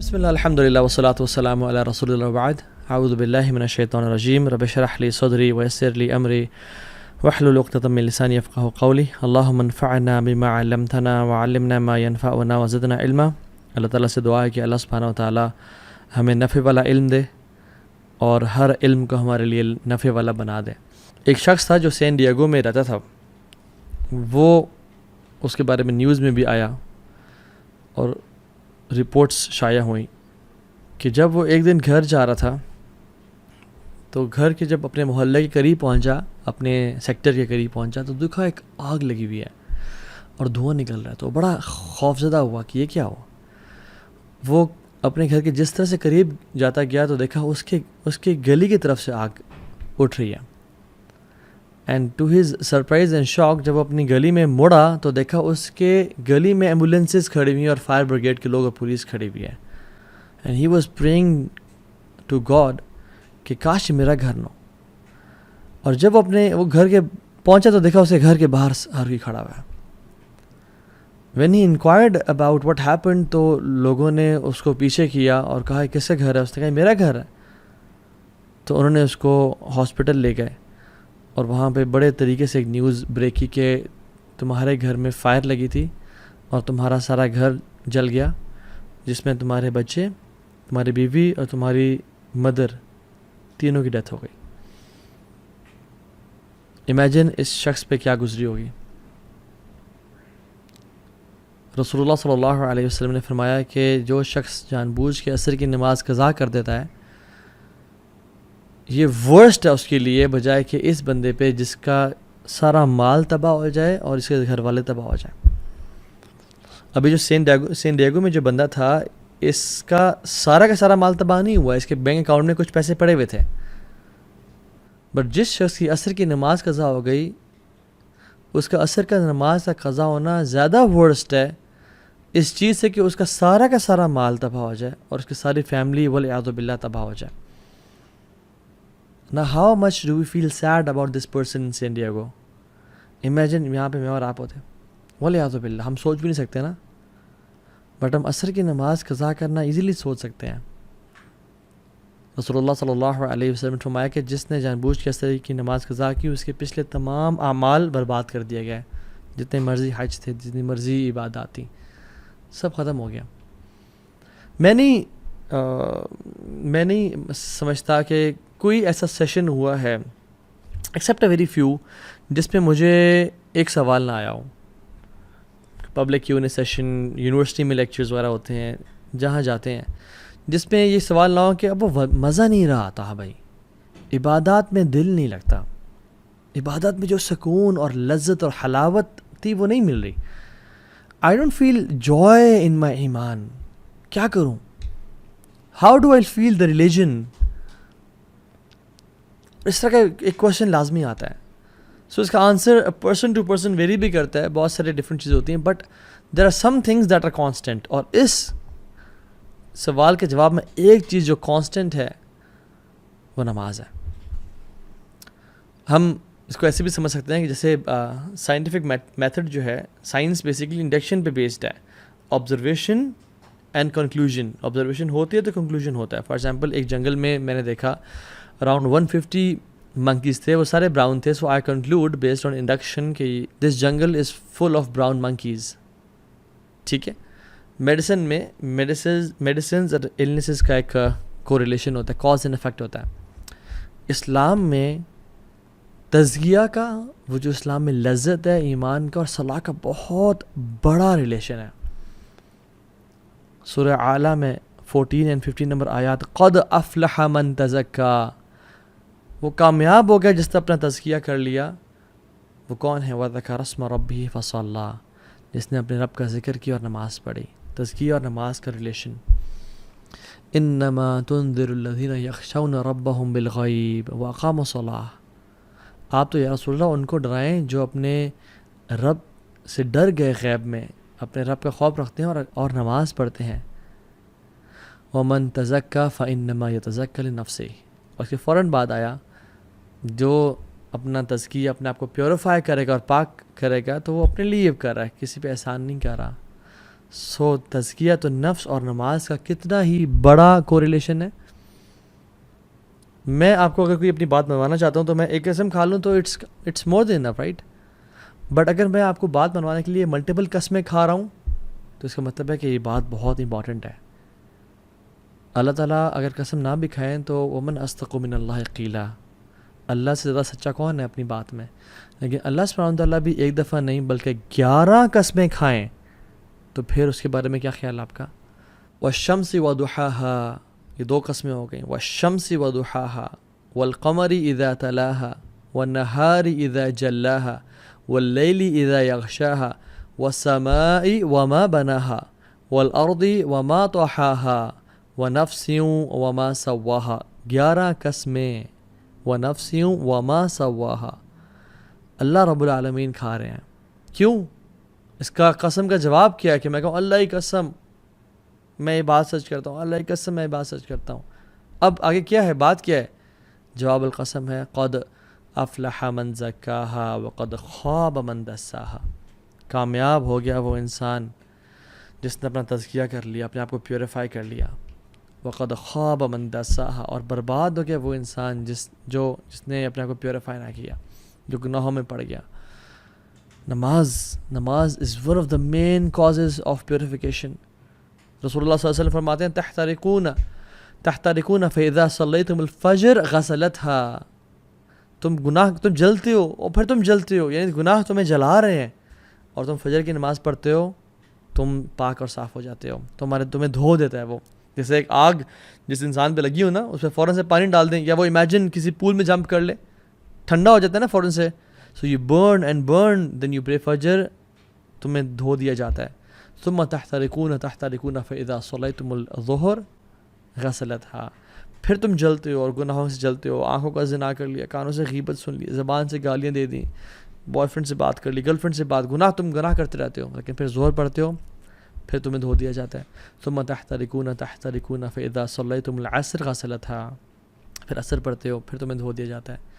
بسم اللہ الحمد للہ والصلاۃ والسلام علی رسول اللہ وبعد اعوذ باللہ من الشیطان الرجیم رب اشرح لی صدری ویسر لی امری واحلل عقدۃ من لسانی یفقہوا قولی اللہم انفعنا بما علمتنا وعلمنا ما ینفعنا وزدنا علما۔ اللہ تعالیٰ سے دعا ہے کہ اللہ سبحانہ وتعالیٰ ہمیں نفع والا علم دے اور ہر علم کو ہمارے لیے نفع والا بنا دے۔ ایک شخص تھا جو سین ڈیگو میں رہتا تھا، وہ اس کے بارے میں نیوز میں بھی آیا اور رپورٹس شائع ہوئیں کہ جب وہ ایک دن گھر جا رہا تھا تو گھر کے جب اپنے محلے کے قریب پہنچا، اپنے سیکٹر کے قریب پہنچا تو دیکھا ایک آگ لگی ہوئی ہے اور دھواں نکل رہا ہے، تو بڑا خوفزدہ ہوا کہ یہ کیا ہوا۔ وہ اپنے گھر کے جس طرح سے قریب جاتا گیا تو دیکھا اس کے گلی کی طرف سے آگ اٹھ رہی ہے، and to his surprise and shock جب وہ اپنی گلی میں مڑا تو دیکھا اس کے گلی میں ایمبولینسز کھڑی ہوئی ہیں اور فائر بریگیڈ کے لوگ اور پولیس کھڑی ہوئی ہے، and he was praying to God کہ کاش میرا گھر نہ ہو۔ اور جب وہ گھر کے پہنچا تو دیکھا اسے گھر کے باہر ہر کوئی کھڑا ہوا ہے۔ When he enquired about what happened تو لوگوں نے اس کو پیچھے کیا اور کہا کس کا گھر ہے، اس نے کہا میرا گھر ہے۔ تو انہوں نے اس کو ہاسپٹل لے گئے اور وہاں پہ بڑے طریقے سے ایک نیوز بریک کی کہ تمہارے گھر میں فائر لگی تھی اور تمہارا سارا گھر جل گیا، جس میں تمہارے بچے، تمہاری بیوی اور تمہاری مدر تینوں کی ڈیتھ ہو گئی۔ امیجن اس شخص پہ کیا گزری ہوگی۔ رسول اللہ صلی اللہ علیہ وسلم نے فرمایا کہ جو شخص جان بوجھ کے عصر کی نماز قضا کر دیتا ہے، یہ ورسٹ ہے اس کے لیے بجائے کہ اس بندے پہ جس کا سارا مال تباہ ہو جائے اور اس کے گھر والے تباہ ہو جائیں۔ ابھی جو سین ڈیگو میں جو بندہ تھا، اس کا سارا مال تباہ نہیں ہوا، اس کے بینک اکاؤنٹ میں کچھ پیسے پڑے ہوئے تھے، بٹ جس شخص کی عصر کی نماز قضا ہو گئی، اس کا عصر کا نماز کا قضا ہونا زیادہ ورسٹ ہے اس چیز سے کہ اس کا سارا مال تباہ ہو جائے اور اس کی ساری فیملی والعیاذ باللہ تباہ ہو جائے۔ Now how much do we feel sad about this person in San Diego? Imagine یہاں پہ میں اور آپ ہوتے، والعیاذ باللہ، ہم سوچ بھی نہیں سکتے نا، بٹ ہم عصر کی نماز قضا کرنا ایزیلی سوچ سکتے ہیں۔ رسول اللہ صلی اللہ علیہ وسلم نے فرمایا کہ جس نے جان بوجھ کے عصر کی نماز قضا کی، اس کے پچھلے تمام اعمال برباد کر دیا گئے، جتنے مرضی حج تھے، جتنی مرضی عبادات تھیں، سب ختم ہو گیا۔ میں نہیں سمجھتا کہ کوئی ایسا سیشن ہوا ہے ایکسیپٹ اے ویری فیو جس میں مجھے ایک سوال نہ آیا ہو۔ پبلک Q&A سیشن، یونیورسٹی میں لیکچرز وغیرہ ہوتے ہیں، جہاں جاتے ہیں، جس میں یہ سوال نہ ہو کہ اب وہ مزہ نہیں رہا تھا، بھائی عبادات میں دل نہیں لگتا، عبادات میں جو سکون اور لذت اور حلاوت تھی وہ نہیں مل رہی۔ I don't feel joy in my ایمان، کیا کروں؟ How do I feel the religion؟ اس طرح کا ایک کویشچن لازمی آتا ہے۔ سو اس کا answer person to person vary بھی کرتا ہے، بہت سارے ڈفرینٹ چیزیں ہوتی ہیں، but there are some things that are constant, اور اس سوال کے جواب میں ایک چیز جو کانسٹنٹ ہے وہ نماز ہے۔ ہم اس کو ایسے بھی سمجھ سکتے ہیں کہ جیسے سائنٹیفک میتھڈ جو ہے، سائنس بیسیکلی انڈکشن پہ بیسڈ ہے، آبزرویشن اینڈ کنکلوژن۔ آبزرویشن ہوتی ہے تو کنکلوژن ہوتا ہے۔ فار ایگزامپل ایک جنگل میں نے دیکھا اراؤنڈ 150 monkeys تھے، وہ سارے براؤن تھے، so I conclude based on induction کہ this jungle is full of brown monkeys۔ ٹھیک ہے، میڈیسن میں میڈیسنز اور النیسز کا ایک کوریلیشن ہوتا ہے، کاز اینڈ افیکٹ ہوتا ہے۔ اسلام میں تزکیہ کا، وہ جو اسلام میں لذت ہے ایمان کا اور صلاح کا، بہت بڑا ریلیشن ہے۔ سورہ اعلیٰ میں 14 and 15 نمبر آیات، قد افلح من تزکا، وہ کامیاب ہو گیا جس نے اپنا تزکیہ کر لیا۔ وہ کون ہے؟ وذکر اسم ربہ فصلی، جس نے اپنے رب کا ذکر کیا اور نماز پڑھی۔ تزکیہ اور نماز کا ریلیشن۔ انما تنذر الذین یخشون ربہم بالغیب واقاموا الصلاۃ، آپ تو یا رسول اللہ ان کو ڈرائیں جو اپنے رب سے ڈر گئے، غیب میں اپنے رب کا خوف رکھتے ہیں اور نماز پڑھتے ہیں۔ ومن تزکا فانما یتزکی لنفسہ، اور اس کے فوراً بعد آیا جو اپنا تزکیہ، اپنے آپ کو پیوریفائی کرے گا اور پاک کرے گا تو وہ اپنے لیے کر رہا ہے، کسی پہ احسان نہیں کر رہا۔ سو تزکیۃ النفس اور نماز کا کتنا ہی بڑا کوریلیشن ہے. میں آپ کو اگر کوئی اپنی بات منوانا چاہتا ہوں تو میں ایک قسم کھا لوں تو it's more than enough, right? But اگر میں آپ کو بات منوانے کے لیے ملٹیپل قسمیں کھا رہا ہوں تو اس کا مطلب ہے کہ یہ بات بہت امپورٹنٹ ہے. اللہ تعالیٰ اگر قسم نہ بھی کھائیں تو ومن اصدق من اللہ قیلا، اللہ سے زیادہ سچا کون ہے اپنی بات میں؟ لیکن اللہ سبحانہ و تعالیٰ بھی ایک دفعہ نہیں بلکہ 11 قسمیں کھائیں تو پھر اس کے بارے میں کیا خیال آپ کا؟ والشمس وضحاها، یہ 2 قسمیں ہو گئیں. والشمس وضحاها والقمر اذا تلاها والنهار اذا جلاها واللیل اذا یغشاها والسماء وما بناها والارض وما طحاها ونفس وما سواها. 11 قسمیں. ونفس وما سواها. اللہ رب العالمین کھا رہے ہیں. کیوں؟ اس کا قسم کا جواب کیا ہے کہ میں کہوں اللہ کی قسم میں یہ بات سچ کرتا ہوں، اللہ کی قسم میں یہ بات سچ کرتا ہوں. اب آگے کیا ہے، بات کیا ہے؟ جواب القسم ہے قد افلح من زکاها وقد خاب من دساها. کامیاب ہو گیا وہ انسان جس نے اپنا تزکیہ کر لیا، اپنے آپ کو پیوریفائی کر لیا. وقد خاب من دساها، اور برباد ہو گیا وہ انسان جس نے اپنے آپ کو پیوریفائی نہ کیا، جو گناہوں میں پڑ گیا. نماز is one of the main causes of purification. رسول اللہ صلی اللہ علیہ وسلم فرماتے ہیں تحترقون فاذا صلیتم الفجر غسلتها. تم جلتے ہو اور پھر تم جلتے ہو، یعنی گناہ تمہیں جلا رہے ہیں، اور تم فجر کی نماز پڑھتے ہو، تم پاک اور صاف ہو جاتے ہو، تمہیں دھو دیتا ہے وہ. جیسے ایک آگ جس انسان پہ لگی ہو نا، اس پہ فوراً سے پانی ڈال دیں، یا وہ امیجن کسی پول میں جمپ کر لے، ٹھنڈا ہو جاتا ہے نا فوراً سے. So you burn then you pray فجر، تمہیں دھو دیا جاتا ہے. ثم تحترقون فاذا صلیتم الظہر غسلتها. پھر تم جلتے ہو اور گناہوں سے جلتے ہو، آنکھوں کا زنا کر لیا، کانوں سے غیبت سن لی، زبان سے گالیاں دے دیں، بوائے فرینڈ سے بات کر لی، گرل فرینڈ سے بات، گناہ کرتے رہتے ہو، لیکن پھر ظہر پڑھتے ہو، پھر تمہیں دھو دیا جاتا ہے. ثم تحترقون فاذا صلیتم العصر غسلتها. پھر عصر پڑھتے ہو، پھر تمہیں دھو دیا جاتا ہے.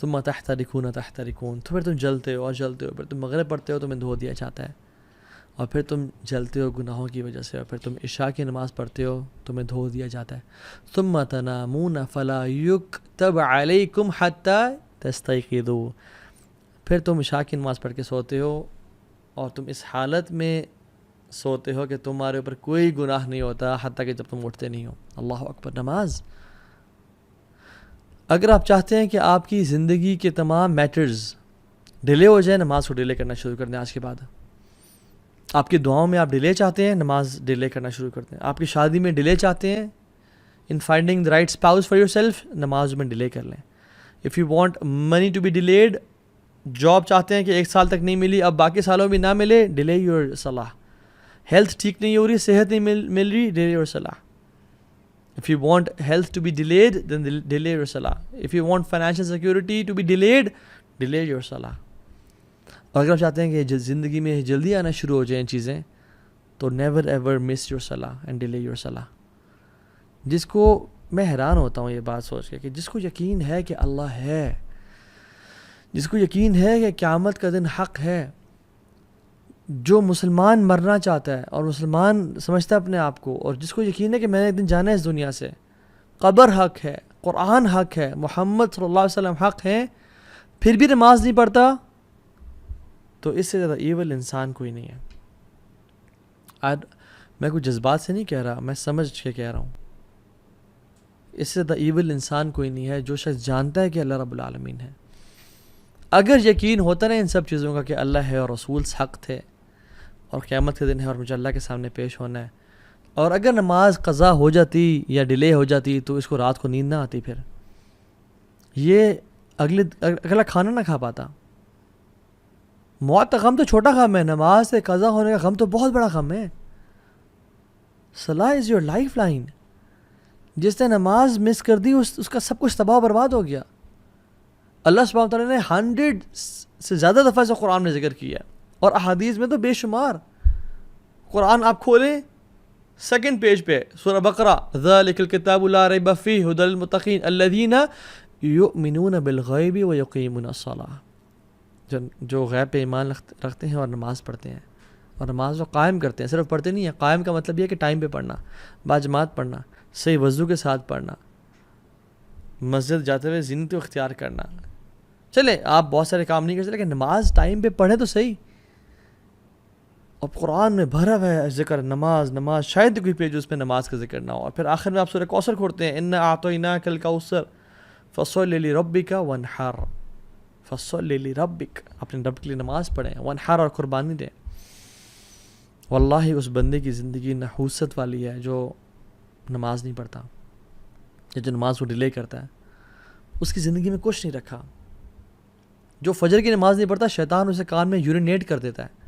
ثم تحترقون تو پھر تم جلتے ہو اور جلتے ہو، پھر تم مغرب پڑھتے ہو، تمہیں دھو دیا جاتا ہے. اور پھر تم جلتے ہو گناہوں کی وجہ سے، اور پھر تم عشاء کی نماز پڑھتے ہو، تمہیں دھو دیا جاتا ہے. ثم تنامون فلا یکتب علیکم حتی تستیقظوا. پھر تم عشاء کی نماز پڑھ کے سوتے ہو، اور تم اس حالت میں سوتے ہو کہ تمہارے اوپر کوئی گناہ نہیں ہوتا حتیٰ کہ جب تم اٹھتے نہیں ہو. اللہ اکبر. نماز، اگر آپ چاہتے ہیں کہ آپ کی زندگی کے تمام میٹرز ڈیلے ہو جائیں، نماز کو ڈیلے کرنا شروع کر دیں. آج کے بعد آپ کی دعاؤں میں آپ ڈیلے چاہتے ہیں، نماز ڈیلے کرنا شروع کر دیں. آپ کی شادی میں ڈیلے چاہتے ہیں، in finding the right spouse for yourself, نماز میں ڈیلے کر لیں. If you want money to be delayed, job چاہتے ہیں کہ 1 سال تک نہیں ملی، اب باقی سالوں میں نہ ملے، ڈیلے یور صلاح. ہیلتھ ٹھیک نہیں ہو رہی، صحت نہیں مل رہی، ڈیلے یور صلاح. If you want health to be delayed, then delay your salah. If you want financial security to be delayed, delay your salah. اور اگر آپ چاہتے ہیں کہ زندگی میں جلدی آنا شروع ہو جائیں چیزیں، تو never ever miss your salah and delay your salah. جس کو میں حیران ہوتا ہوں یہ بات سوچ کے کہ جس کو یقین ہے کہ اللہ ہے، جس کو یقین ہے کہ قیامت کا دن حق ہے، جو مسلمان مرنا چاہتا ہے اور مسلمان سمجھتا ہے اپنے آپ کو، اور جس کو یقین ہے کہ میں نے ایک دن جانا ہے اس دنیا سے، قبر حق ہے، قرآن حق ہے، محمد صلی اللہ علیہ وسلم حق ہے، پھر بھی نماز نہیں پڑھتا، تو اس سے زیادہ ایول انسان کوئی نہیں ہے. میں کوئی جذبات سے نہیں کہہ رہا، میں سمجھ کے کہہ رہا ہوں. اس سے زیادہ ایول انسان کوئی نہیں ہے جو شخص جانتا ہے کہ اللہ رب العالمین ہے. اگر یقین ہوتا نا ان سب چیزوں کا کہ اللہ ہے اور رسول حق تھے اور قیامت کے دن ہے اور مجھے اللہ کے سامنے پیش ہونا ہے، اور اگر نماز قضا ہو جاتی یا ڈیلے ہو جاتی تو اس کو رات کو نیند نہ آتی، پھر یہ اگلا کھانا نہ کھا پاتا. موت کا غم تو چھوٹا غم ہے، نماز سے قضا ہونے کا غم تو بہت بڑا غم ہے. صلاح از یور لائف لائن. جس نے نماز مس کر دی اس کا سب کچھ تباہ و برباد ہو گیا. اللہ سبحانہ تعالیٰ نے 100 سے زیادہ دفعہ سے قرآن میں ذکر کیا ہے، اور احادیث میں تو بے شمار. قرآن آپ کھولیں 2nd پیج پہ سورہ بقرہ، ذالک الکتاب لا ریب فیہ ھدی للمتقین الذین یؤمنون بالغیب ویقیمون الصلاۃ. جو غیب پہ ایمان رکھتے ہیں اور نماز پڑھتے ہیں. اور نماز کو قائم کرتے ہیں، صرف پڑھتے نہیں ہیں. قائم کا مطلب یہ ہے کہ ٹائم پہ پڑھنا، باجماعت پڑھنا، صحیح وضو کے ساتھ پڑھنا، مسجد جاتے ہوئے زینت اختیار کرنا. چلے آپ بہت سارے کام نہیں کر سکتے لیکن نماز ٹائم پہ پڑھیں تو صحیح. اور قرآن میں بھرا ہوا ہے ذکر نماز نماز، شاید کوئی پیج اس پہ نماز کا ذکر نہ ہو. اور پھر آخر میں آپ سورہ کوثر کھولتے ہیں، انا اعطیناک الکوثر فصل لربک وانحر، فصل لربک، اپنے رب کے لیے نماز پڑھیں، وانحر، اور قربانی دیں. واللہ اس بندے کی زندگی نحوست والی ہے جو نماز نہیں پڑھتا، یا جو نماز کو ڈیلے کرتا ہے. اس کی زندگی میں کچھ نہیں رکھا. جو فجر کی نماز نہیں پڑھتا، شیطان اسے کان میں یورینیٹ کر دیتا ہے.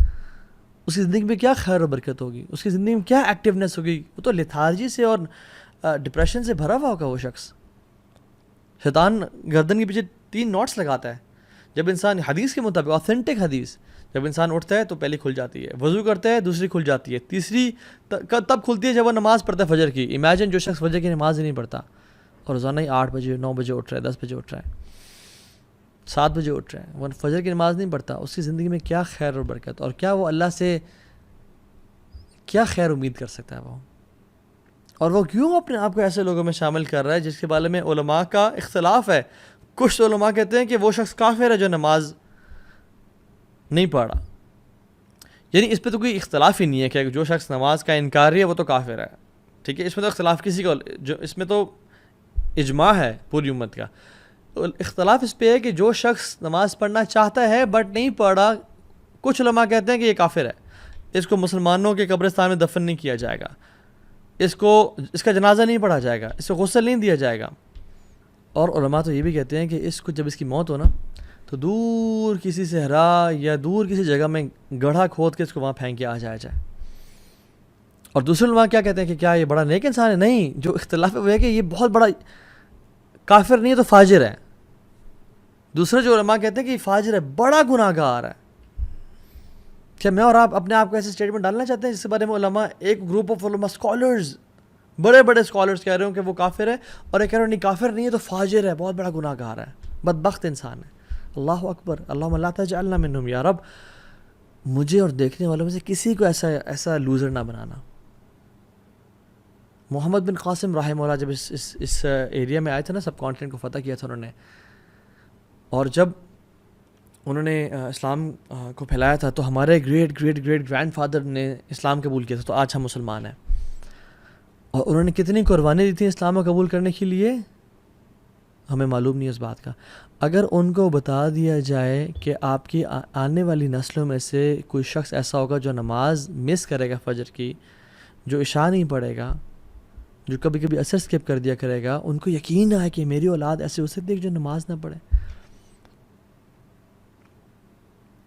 اس کی زندگی میں کیا خیر و برکت ہوگی، اس کی زندگی میں کیا ایکٹیونیس ہوگی. وہ تو لیتھارجی سے اور ڈپریشن سے بھرا ہوا ہوگا وہ شخص. شیطان گردن کے پیچھے 3 نوٹس لگاتا ہے. جب انسان، حدیث کے مطابق آتھینٹک حدیث، جب انسان اٹھتا ہے تو پہلی کھل جاتی ہے، وضو کرتا ہے دوسری کھل جاتی ہے، تیسری تب کھلتی ہے جب وہ نماز پڑھتا ہے فجر کی. امیجن جو شخص فجر کی نماز ہی نہیں پڑھتا اور روزانہ ہی 8 بجے 9 بجے اٹھ رہا ہے، 10 بجے اٹھ رہا ہے، 7 بجے اٹھ رہا ہے، وہ فجر کی نماز نہیں پڑھتا. اس کی زندگی میں کیا خیر اور برکت، اور کیا وہ اللہ سے کیا خیر امید کر سکتا ہے وہ. اور وہ کیوں اپنے آپ کو ایسے لوگوں میں شامل کر رہا ہے جس کے بارے میں علماء کا اختلاف ہے. کچھ علماء کہتے ہیں کہ وہ شخص کافر ہے جو نماز نہیں پڑھا. یعنی اس پہ تو کوئی اختلاف ہی نہیں ہے کہ جو شخص نماز کا انکاری ہے وہ تو کافر ہے. ٹھیک ہے، اس میں تو اختلاف کسی کو، جو اس میں تو اجماع ہے پوری امت کا. اختلاف اس پہ ہے کہ جو شخص نماز پڑھنا چاہتا ہے بٹ نہیں پڑھا، کچھ علماء کہتے ہیں کہ یہ کافر ہے، اس کو مسلمانوں کے قبرستان میں دفن نہیں کیا جائے گا، اس کا جنازہ نہیں پڑھا جائے گا، اس کو غسل نہیں دیا جائے گا. اور علماء تو یہ بھی کہتے ہیں کہ اس کو جب اس کی موت ہو نا تو دور کسی صحرا یا دور کسی جگہ میں گڑھا کھود کے اس کو وہاں پھینک کے آ جایا جائے. اور دوسرے علماء کیا کہتے ہیں کہ کیا یہ بڑا نیک انسان ہے؟ نہیں، جو اختلاف ہے وہ ہے کہ یہ بہت بڑا کافر نہیں ہے تو فاجر ہے. دوسرے جو علماء کہتے ہیں کہ یہ فاجر ہے، بڑا گناہ گار ہے. کیا میں اور آپ اپنے آپ کو ایسے اسٹیٹمنٹ ڈالنا چاہتے ہیں جس کے بارے میں علماء، ایک گروپ آف علماء اسکالرز، بڑے بڑے اسکالرز کہہ رہے ہوں کہ وہ کافر ہے، اور ایک کہہ رہے ہیں نہیں کافر نہیں ہے تو فاجر ہے، بہت بڑا گناہ گار ہے، بدبخت انسان ہے. اللہ اکبر، اللہم لا تجعلنا منہم، یا رب مجھے اور دیکھنے والوں میں سے کسی کو ایسا لوزر نہ بنانا. محمد بن قاسم رحمہ اللہ جب اس ایریا میں آئے تھے نا، سب کانٹیننٹ کو فتح کیا تھا انہوں نے، اور جب انہوں نے اسلام کو پھیلایا تھا تو ہمارے گریٹ گرینڈ فادر نے اسلام قبول کیا تھا، تو آج ہم مسلمان ہیں. اور انہوں نے کتنی قربانی دی تھی اسلام کو قبول کرنے کے لیے، ہمیں معلوم نہیں اس بات کا. اگر ان کو بتا دیا جائے کہ آپ کی آنے والی نسلوں میں سے کوئی شخص ایسا ہوگا جو نماز مس کرے گا فجر کی، جو عشاء نہیں پڑھے گا، جو کبھی کبھی عصر اسکپ کر دیا کرے گا، ان کو یقین آئے کہ میری اولاد ایسے ہو سکتی ہے جو نماز نہ پڑھے.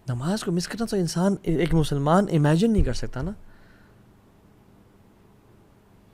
نماز کو مس کرنا تو انسان، ایک مسلمان امیجن نہیں کر سکتا نا.